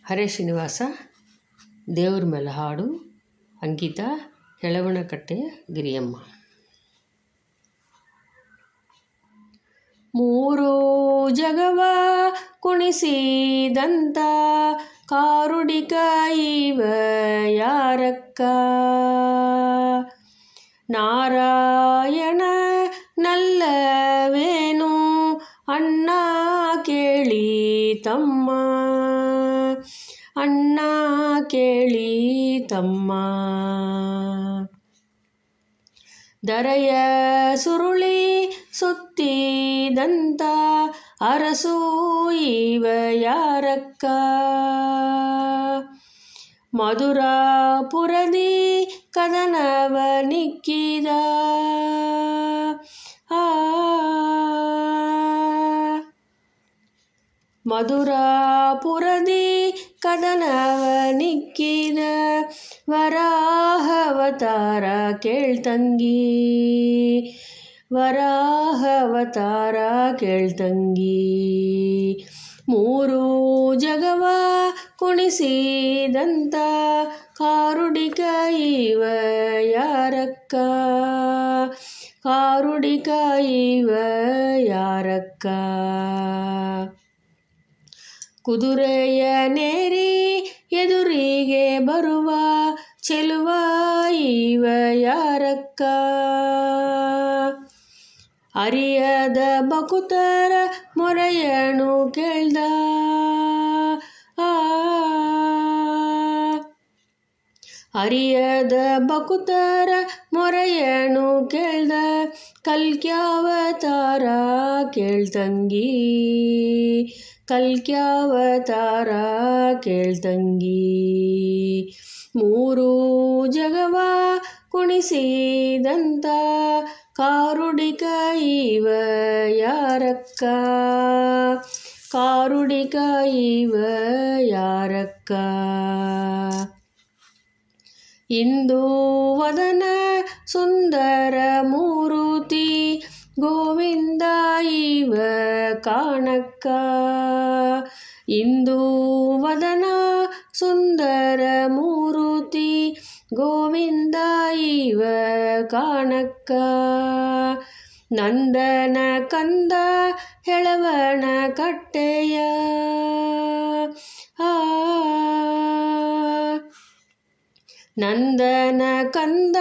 ಹರೇ ಶ್ರೀನಿವಾಸ ದೇವ್ರ ಮೇಲೆ ಹಾಡು ಅಂಕಿತ ಹೆಳವಣಕಟ್ಟೆಯ ಗಿರಿಯಮ್ಮ. ಮೂರು ಜಗವ ಕುಣಿಸಿದಂಥ ಕಾರುಡಿಕ ಇವ ಯಾರಕ್ಕ? ನಾರಾಯಣ ನಲ್ಲವೇನು ಅಣ್ಣ ಕೇಳಿ ತಮ್ಮ, ಅಣ್ಣ ಕೇಳಿ ತಮ್ಮ. ದರೆಯ ಸುರುಳಿ ಸುತ್ತಿದಂಥ ಅರಸು ಇವ ಯಾರಕ್ಕ? ಮಧುರಾಪುರದಿ ಕದನವ ನಿಕ್ಕಿದ ಮಧುರಾಪುರದಿ ಕದನವ ನಿಕ್ಕಿದ ವರಾಹವತಾರ ಕೇಳ್ತಂಗಿ, ವರಾಹವತಾರ ಕೇಳ್ತಂಗಿ. ಮೂರು ಜಗವ ಕುಣಿಸಿದಂಥ ಕಾರುಡಿಕ ಇವ ಯಾರಕ್ಕ? ಕಾರುಡಿಕ ಇವ ಯಾರಕ್ಕ? ಕುದುರೆಯ ನೇರಿ ಎದುರಿಗೆ ಬರುವ ಚೆಲುವ ಇವ ಯಾರಕ್ಕ? ಅರಿಯದ ಬಕುತರ ಮೊರೆಯನು ಕೇಳ್ದ, ಅರಿಯದ ಬಕುತರ ಮೊರೆಯನು ಕೇಳ್ದ ಕಲ್ಕ್ಯಾವತಾರ ಕೇಳ್ತಂಗಿ, ಕಲ್ಕ್ಯಾವತಾರ ಕೇಳ್ತಂಗಿ. ಮೂರು ಜಗವ ಕುಣಿಸಿದಂಥ ಕಾರುಡಿಕ ಇವ ಯಾರಕ್ಕ? ಕಾರುಡಿಕ ಇವ ಯಾರಕ್ಕ? ಇಂದು ವದನ ಸುಂದರ ಮೂರುತಿ ಗೋವಿಂದ ಇವ ಕಾಣಕ್ಕ? ಇಂದು ವದನ ಸುಂದರ ಮೂರುತಿ ಗೋವಿಂದ ಇವ ಕಾಣಕ್ಕ? ನಂದನ ಕಂದ ಹೆಳವಣ ಕಟ್ಟೆಯ ನಂದನ ಕಂದ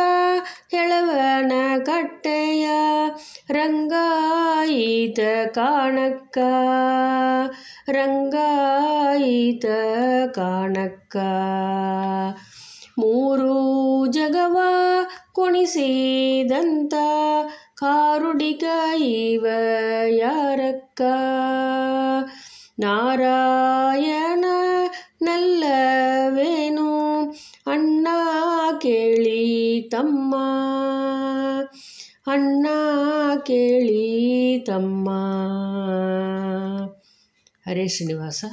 ಹೆಳವಣ ಕಟ್ಟೆಯ ರಂಗಾಯಿತ ಕಾಣಕ್ಕ, ರಂಗಾಯಿತ ಕಾಣಕ್ಕ. ಮೂರು ಜಗವ ಕುಣಿಸಿದಂಥ ಕಾರುಡಿಕ ಇವ ಯಾರಕ್ಕ? ನಾರಾಯಣ ನಲ್ಲವೇನು ಅಣ್ಣ ಕೇಳಿ ತಮ್ಮ, ಅಣ್ಣ ಕೇಳಿ ತಮ್ಮ. ಹರೇ ಶ್ರೀನಿವಾಸ.